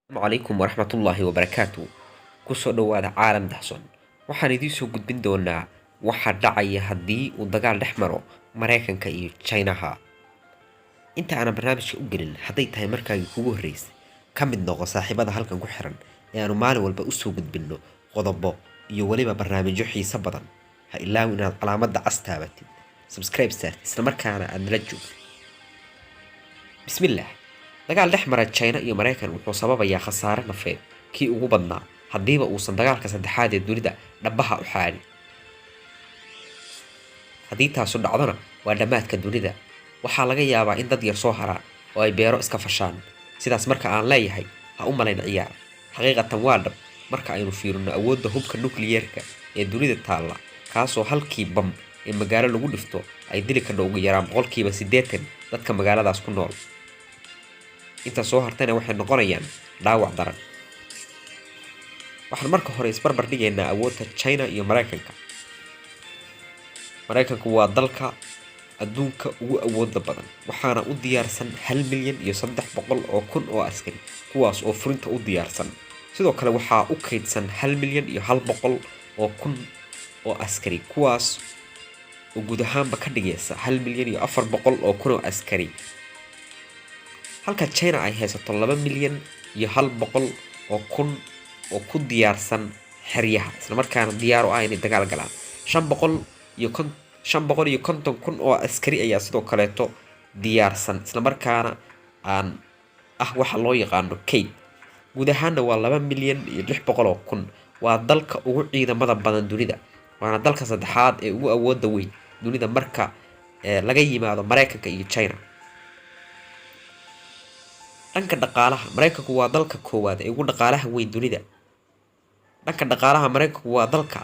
السلام عليكم ورحمة الله وبركاته kusoo dhawaada caalam daxson waxaan idiin soo gudbin doonaa waxa dhacaya haddii uu dagaal dhex maro Mareykanka iyo Chinaha inta aan barnaamijka u gelin hadday tahay markaagii kugu horeysay ka mid noqo saaxiibada halkan ku xiran ee aanu maalin walba u soo gudbinno qodobo iyo waliba barnaamijyo xiiso badan ha ilaawin inaad calaamadda cas taabatid subscribe saartid isla markaana aad nala joogtid bismillaah dagaal dhex mara China iyo Mareykan wuxuu sababayaa khasaare nafeed kii ugu badnaa haddiiba uusan dagaalka saddexaad ee dunida dhabaha u xaadin haddii taasu dhacdona waa dhammaadka dunida waxaa laga yaabaa in dad yar soo haraan oo ay beero iska fashaan sidaas marka aan leeyahay ha u malayn ciyaar xaqiiqatan waa dhab marka aynu fiirino awoodda hubka nukliyeerka ee dunida taalla kaasoo halkii bam ee magaalo lagu dhifto ay dili ka ugu yaraan 80% dadka magaaladaas ku nool inta soo hartayna waxay noqonayaan dhaawac daran waxaan marka hore isbarbar dhigaynaa awoodda China iyo Mareykanka Mareykanku waa dalka adduunka ugu awoodda badan waxaana u diyaarsan 1,300,000 oo askari kuwaas oo furinta u diyaarsan sidoo kale waxaa u kaydsan 1,100,000 oo askari kuwaas oo guud ahaanba ka dhigaysa 1,400,000 oo askari halka China ay haysato 2,100,000 oo ku diyaarsan xeryaha isla markaana diyaar u ah inay dagaal galaan 550,000 oo askari ayaa sidoo kaleeto diyaarsan isla markaana aan waxa loo yaqaano kayd guud ahaanna waa 2,600,000 waa dalka ugu ciidamada badan dunida waana dalka saddexaad ee ugu awoodda weyn dunida marka laga yimaado Mareykanka iyo China dhanka dhaqaalaha Mareykanku waa dalka koowaad ee ugu dhaqaalaha weyn dunida dhanka dhaqaalaha Mareykanku waa dalka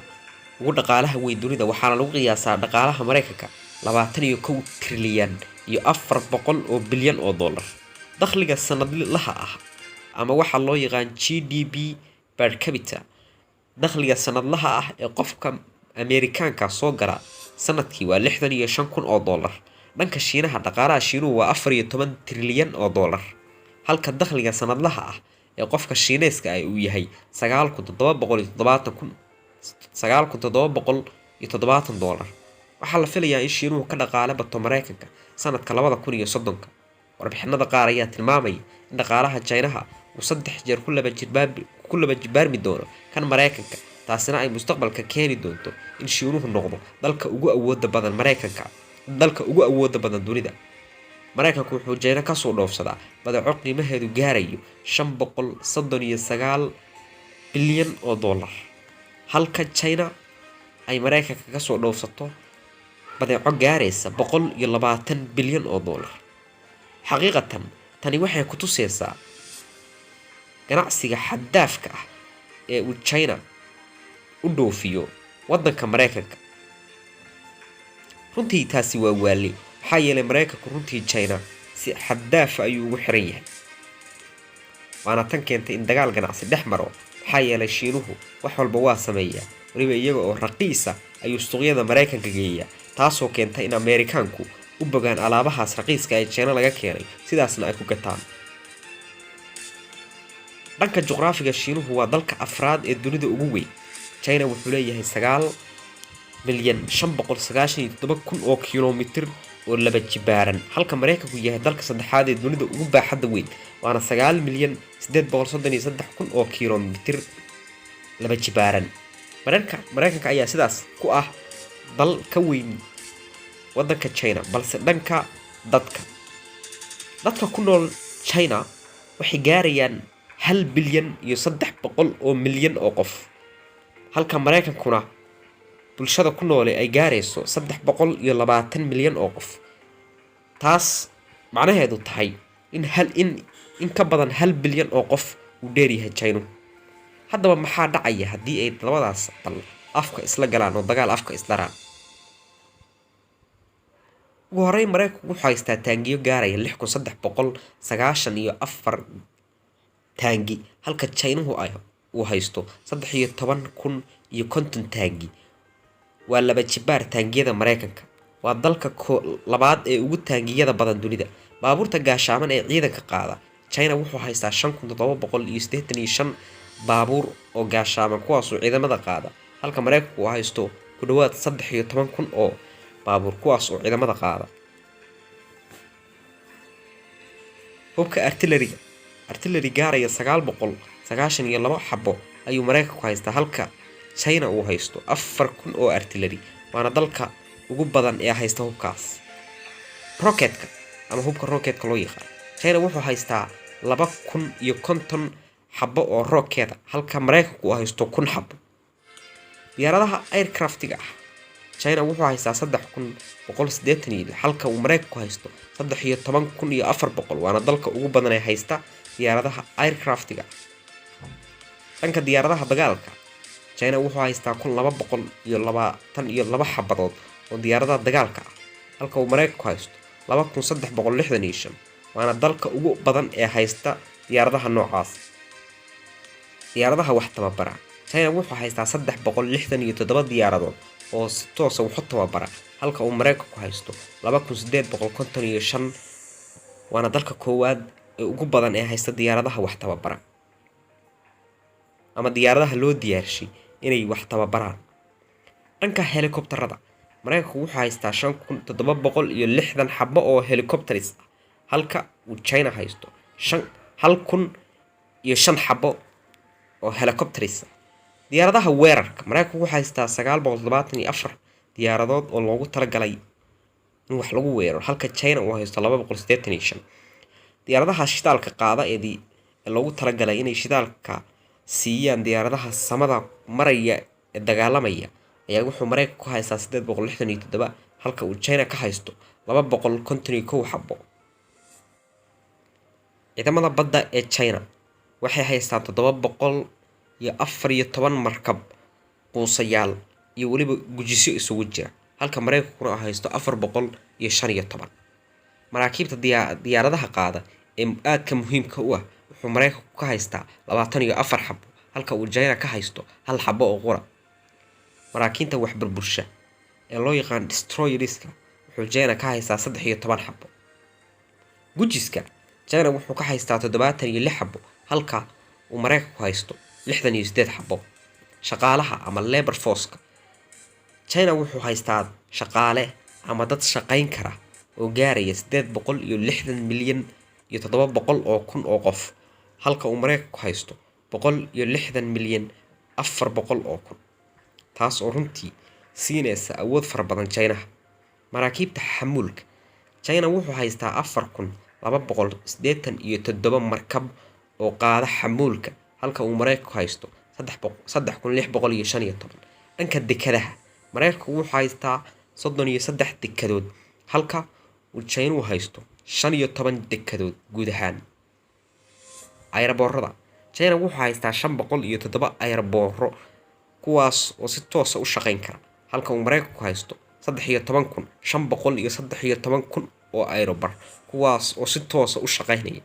ugu dhaqaalaha weyn dunida waxaana lagu qiyaasaa dhaqaalaha Mareykanka 21 trilyan iyo 400 bilyan oo dollar dakhliga sanadlaha ah ama waxa loo yaqaan GDP per capita dakhliga sanadlaha ah ee qofka Ameerikaanka soo gala sanadkii waa 65,000 oo dollar dhanka Shiinaha dhaqaalaha Shiinuhu waa 14 trilyan oo dollar halka dakhliga sanadlaha ah ee qofka Shiineyska ay uu yahay 9,770 dollar waxaa la filayaa in Shiinuhu ka dhaqaale bato Mareykanka sanadka 2030 warbixinada qaar ayaa tilmaamaya in dhaqaalaha Chinaha uu 3 jeer ku laba jibaarmi doono kan Mareykanka taasina ay mustaqbalka keeni doonto in Shiinuhu noqdo dalka ugu awoodda badan Mareykanka dalka ugu awoodda badan dunida Mareykanku wuxuu China ka soo dhoofsadaa badeeco qiimaheedu gaarayo 539 bilyan oo dollar halka China ay Mareykanka ka soo dhoofsato badeeco gaaraysa 120 bilyan oo dollar xaqiiqatan tani waxay ku tusaysaa ganacsiga xaddaafka ah ee uu China u dhoofiyo waddanka Mareykanka runtii taasi waa waali maxaa yeelay Mareykanku runtii China si xaddaaf ayuu ugu xiran yahay waana tan keentay in dagaal ganacsi dhex maro maxaa yeelay Shiinuhu wax walba waa sameeyaa waliba iyaga oo raqiisa ayuu suuqyada Mareykanka geeyaa taasoo keentay in Ameerikaanku u bogaan alaabahaas raqiiska ee China laga keenay sidaasna ay ku gataan dhanka juqraafiga Shiinuhu waa dalka afraad ee dunida ugu weyn China wuxuu leeyahay 9,597,000 oo kiiloomitir oo laba jibaaran halka Mareykanku yahay dalka saddexaad ee dunida ugu baaxadda weyn waana 9,833,000 oo kiiloomitir laba jibaaran Mareykanka ayaa sidaas ku ah dal ka weyn waddanka China balse dhanka dadka ku nool China waxay gaarayaan 1 bilyan iyo 300 oo milyan oo qof halka Mareykankuna bulshada ku nool ay gaarayso 320 milyan oo qof taas macnaheedu tahay in ka badan 1 bilyan oo qof uu dheeryahay China haddaba maxaa dhacaya haddii ay labadaas dal afka isla galaan oo dagaal afka isla raan ugu horreyn Mareykanku wuxuu haystaa taangiyo gaaraya 6,394 taangi halka Chinahu uu haysto 13,050 taangi waa laba jibaar taangiyada Mareykanka waa dalka labaad ee ugu taangiyada badan dunida baabuurta gaashaaman ee ciidanka qaada China wuxuu haystaa 5785 baabuur oo gaashaaman kuwaas oo ciidamada qaada halka Mareykanku uu haysto ku dhawaad 13,000 oo baabuur kuwaas oo ciidamada qaada. hubka artillery gaaraya 992 xabo ayuu Mareykanku haystaa halka China uu haysto 4,000 oo artillery waana dalka ugu badan ee haysta hubkaas. Rocketka ama hubka rocketka loo yaqaan China wuxuu haystaa 2,050 xabo oo rocket halka Mareykanku uu haysto 1,000 xabo. diyaaradaha aircraftiga ah China wuxuu haystaa 3,180 halka uu Mareykanku haysto 13,400 waana dalka ugu badan ee haysta diyaaradaha aircraftiga. dhanka diyaaradaha dagaalka China wuxuu haystaa 222 xabadood oo diyaaradaha dagaalka ah halka uu Mareykanku haysto 2,365 waana dalka ugu badan ee haysta diyaaradaha noocaas. diyaaradaha wax tababara China wuxuu haystaa 367 diyaaradood oo si toos ah wax u tababara halka uu Mareykanku haysto 2,855 waana dalka koowaad ee ugu badan ee haysta diyaaradaha wax tababara ama diyaaradaha loo diyaarshay inay wax tababaraan. dhanka helicopterada Mareykanku wuxuu haystaa 5,760 xabo oo helicopters ah halka uu China haysto 1,005 xabo oo helicopters ah. diyaaradaha weerarka Mareykanku wuxuu haystaa 974 diyaaradood oo loogu talagalay in wax lagu weeraro halka China uu haysto 285. diyaaradaha shidaalka qaada ee loogu talagalay inay shidaalka siiyaan diyaaradaha samada maraya ee dagaalamaya ayaa wuxuu Mareykanku haystaa 867 halka uu China ka haysto 251 xabo. ciidamada badda ee China waxay haystaan 714 markab quusayaal iyo waliba gujisyo isugu jira halka Mareykanku haysto 415. maraakiibta diyaaradaha qaada ee aadka muhiimka u ah wuxuu Mareykanku ka haystaa 24 xabo halka uu China ka haysto 1 xabo oo qura. maraakiinta wax burbursha ee loo yaqaan destroyerska wuxuu China ka haystaa 13 xabo. gujiska China wuxuu ka haystaa 76 xabo halka uu Mareykanku haysto 68 xabo. shaqaalaha ama labor force China wuxuu haystaa shaqaale ama dad shaqayn kara oo gaaraya 860 milyan iyo 700 oo kun oo qof halka uu Mareykanku haysto 160 milyan 400 oo kun taas oo runtii siinaysa awood fara badan China. maraakiibta xamuulka China wuxuu haystaa 4,287 markab oo qaada xamuulka halka uu Mareykanku haysto 3,615. dhanka dekadaha Mareykanku wuxuu haystaa 33 dekadood halka uu China uu haysto 15 dekadood guud ahaan. ayraboorada China wuxuu haystaa 507 ayrabooro kuwaas oo si toos ah u shaqayn kara halka uu Mareykanku haysto 13,513 oo ayrobar kuwaas oo si toos ah u shaqaynaya.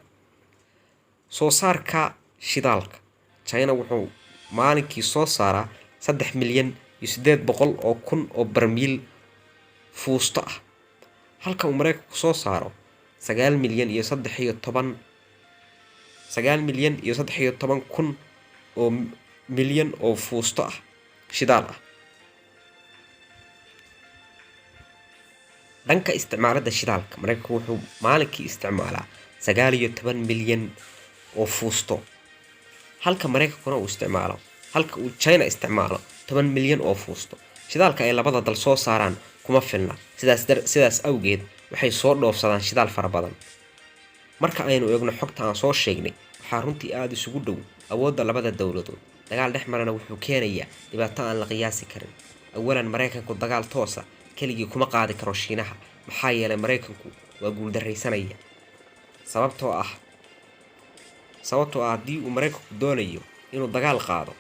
soo saarka shidaalka China wuxuu maalinkii soo saaraa 3,800,000 oo kun oo barmiil fuusto ah halka uu Mareykanku soo saaro 9,013,000 kun oo milyan oo fuusto ah shidaal ah. dhanka isticmaalada shidaalka Mareykanku wuxuu maalinkii isticmaalaa 19 milyan oo fuusto halka Mareykankuna uu China isticmaalo 10 milyan oo fuusto. shidaalka ay labada dal soo saaraan kuma filna sidaas awgeed waxay soo dhoofsadaan shidaal fara badan. marka aynu eegno xogta aan soo sheegnay waxaa runtii aad isugu dhow awoodda labada dawladood. dagaal dhex marana wuxuu keenayaa dhibaato aan la qiyaasi karin. awalan Mareykanku dagaal toos ah keligii kuma qaadi karo Shiinaha maxaa yeelay Mareykanku waa guuldarraysanaya sababtoo ah haddii uu Mareykanku doonayo inuu dagaal qaado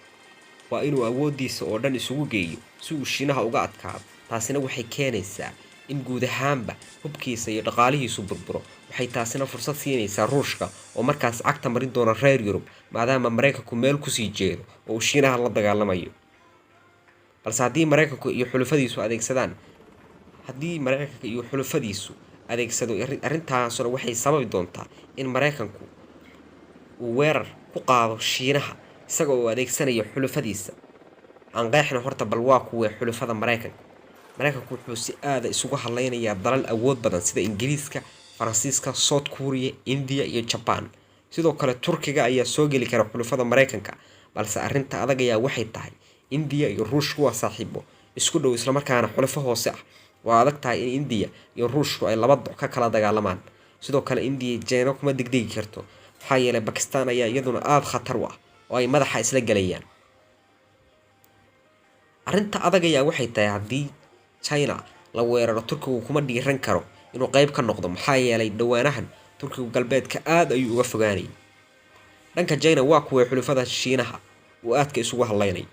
waa inuu awoodiisa oo dhan isugu geeyo si uu Shiinaha uga adkaado. taasina waxay keenaysaa in guud ahaanba hubkiisa iyo dhaqaalihiisu burburo. waxay taasina fursad siinaysaa Ruushka oo markaas cagta marin doona reer Yurub maadaama Mareykanku meel ku sii jeedo oo uu Shiinaha la dagaalamayo. balse haddii Mareykanku iyo xulufadiisu adeegsado arrintaasuna waxay sababi doontaa in Mareykanku uu weerar ku qaado shiinaha isaga oo adeegsanaya xulufadiisa aan qeexna horta bal waa kuwee xulufada maraykanku wuxuu si aada isugu hadlaynayaa dalal awood badan sida ingiriiska, faransiiska, south korea, india iyo jaban. sidoo kale turkiga ayaa soo geli kara xulufada maraykanka, balse arrinta adag ayaa waxay tahay india iyo ruushku waa saaxiibo isku dhow islamarkaana xulufo hoose ah. waa adag tahay in india iyo ruushku ay laba doc ka kala dagaalamaan. sidoo kale india China kuma degdegi karto maxaa yeelay Pakistan ayaa iyaduna aada khatar u ah oo ay madaxa isla galayaan. arrinta adag ayaa waxay tahay haddii China la weeraro Turkigu kuma dhiiran karo inuu qayb ka noqdo maxaa yeelay dhawaanahan Turkigu galbeedka aad ayuu uga fogaanay. dhanka China waa kuwa xulufada Shiinaha uu aadka isugu hadlaynay.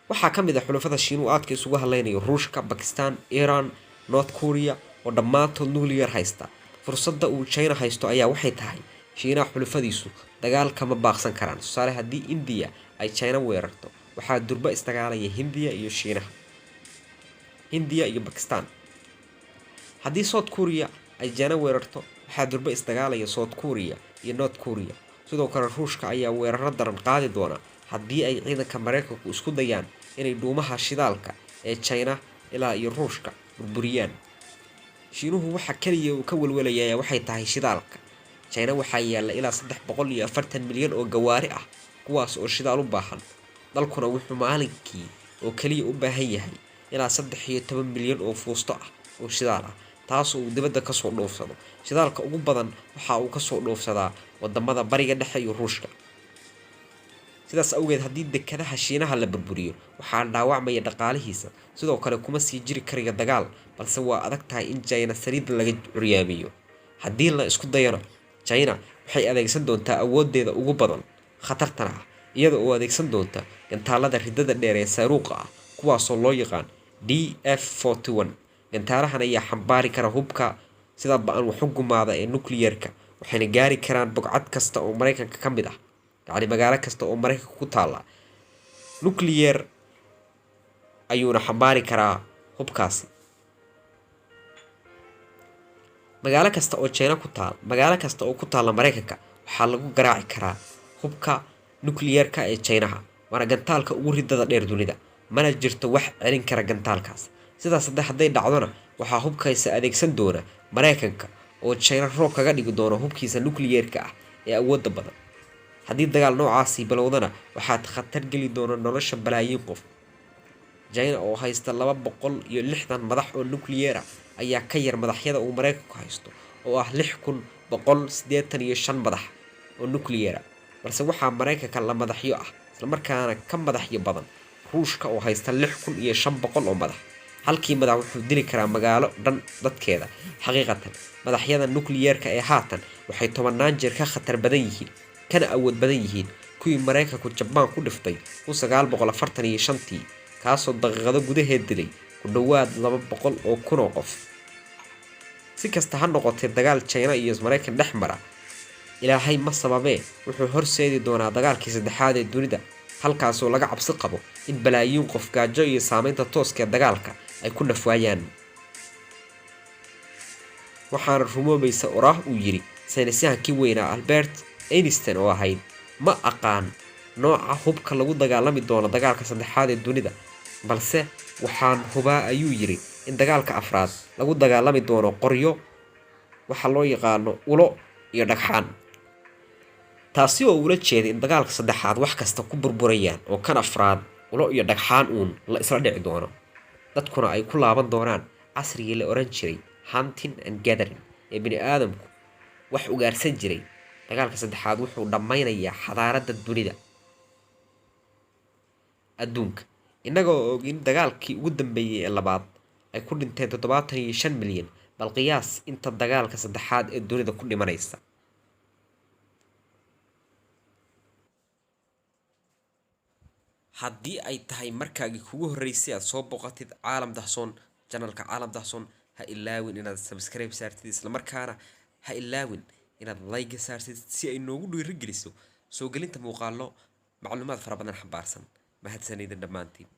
waxaa ka mid ah xulufada Shiinuhu aadka isugu hadlaynay Ruushka, Pakistan, Iran, North Korea oo dhammaantood nuclear haysta. fursadda uu China haysto ayaa waxay tahay Shiinaha xulufadiisu dagaal kama baaqsan karaan. tusaale haddii India ay China weerarto waxaa durba isdagaalaya Hindiya iyo Shiinaha, Hindiya iyo Pakistan. haddii South Korea ay China weerarto waxaa durba isdagaalaya South Korea iyo North Korea. sidoo kale Ruushka ayaa weeraro daran qaadi doona haddii ay ciidanka Maraykanku isku dayaan inay dhuumaha shidaalka ee China ilaa iyo Ruushka burburiyaan. Shiinuhu waxa kaliya uu ka walwalayaa waxay tahay shidaalka. China waxaa yaala ilaa 340 milyan oo gawaari ah kuwaas oo shidaal u baahan. dalkuna wuxuu maalinkii oo kaliya u baahan yahay ilaa 13 milyan oo fuusto ah oo shidaal ah, taas oo dibadda ka soo dhoofsado. shidaalka ugu badan waxa uu ka soo dhoofsadaa wadamada bariga dhexe iyo Ruushka. sidaas awgeed haddii dekadaha Shiinaha la burburiyo waxaa dhaawacmaya dhaqaalihiisa. sidoo kale kuma sii jiri karayo dagaal, balse waa adag tahay in China saliid laga curyaamiyo. haddii la isku dayana China waxay adeegsan doontaa awoodeeda ugu badan khatartana ah iyada oo adeegsan doonta gantaalada ridada dheer ee saaruuqa ah kuwaasoo loo yaqaan DF-41. gantaalahan ayaa xambaari kara hubka sida ba'an wax u gumaada ee nuclear-ka, waxayna gaari karaan bogcad kasta oo Maraykanka ka mid ah, yacni magaalo kasta oo Maraykanka ku taala. nuclear ayuuna xambaari karaa hubkaasi. magaalo kasta oo ku taala Maraykanka waxaa lagu garaaci karaa hubka nuclear-ka ee China, waana gantaalka ugu ridada dheer dunida. mana jirto wax celin kara gantaalkaas. sidaas hadday dhacdona waxaa hubkaisa adeegsan doona Maraykanka oo China roob kaga dhigi doona hubkiisa nuclear-ka ah ee awoodda badan. haddii dagaal noocaasi bilowdana waxaa khatar geli doona nolosha balaayiin qof. China oo haysta 260 madax oo nuclear ah ayaa ka yar madaxyada uu Maraykanku haysto oo ah 6185 madax oo nuclear ah, balse waxaa Maraykanka la madaxyo ah isla markaana ka madaxyo badan Ruushka oo haysta 6500 oo madax. halkii madax wuxuu dili karaa magaalo dhan dadkeeda. xaqiiqatan madaxyada nuclear-ka ee haatan waxay 10 jeer ka khatar badan yihiin kana awood badan yihiin kuwii Maraykanku Jaban ku dhiftay 1945tii, kaasoo daqiiqado gudaheed dilay ku dhawaad 200 oo kun oo qof. si kasta ha noqotee dagaal China iyo Maraykan dhex mara ilaahay ma sababee wuxuu horseedi doonaa dagaalkii saddexaad ee dunida, halkaasoo laga cabsi qabo in balaayiin qof gaajo iyo saameynta tooska ee dagaalka ay ku nafwaayaan. waxaana rumoobaysa oraah uu yiri saynisyahankii weynaa Albert Einstein oo ahayd ma aqaan nooca hubka lagu dagaalami doono dagaalka saddexaad ee dunida, balse waxaan hubaa ayuu yiri in dagaalka afraad lagu dagaalami doono qoryo waxa loo yaqaano ulo iyo dhagxaan. taasi oo ula jeeday in dagaalka saddexaad wax kasta ku burburayaan oo kan afraad ulo iyo dhagxaan uun la isla dhici doono. dadkuna ay ku laaban doonaan casrigii la oran jiray hunting and gathering ee bini aadamku wax ugaarsan jiray. dagaalka saddexaad wuxuu dhammaynayaa xadaaradda dunida adduunka. innagoo og in dagaalkii ugu dambeeyay ee labaad ay ku dhinteen 75 milyan, bal qiyaas inta dagaalka saddexaad ee dunida ku dhimanaysa. haddii ay tahay markaagii kugu horreysay aad soo boqotid Caalam Dahsoon, channelka Caalam Dahsoon, ha ilaawin inaad subscribe saartid isla markaana ha ilaawin inaad like saartid si ay noogu dhiirigeliso soo gelinta muuqaallo macluumaad fara badan xambaarsan. mahadsanidin dhammaantiin.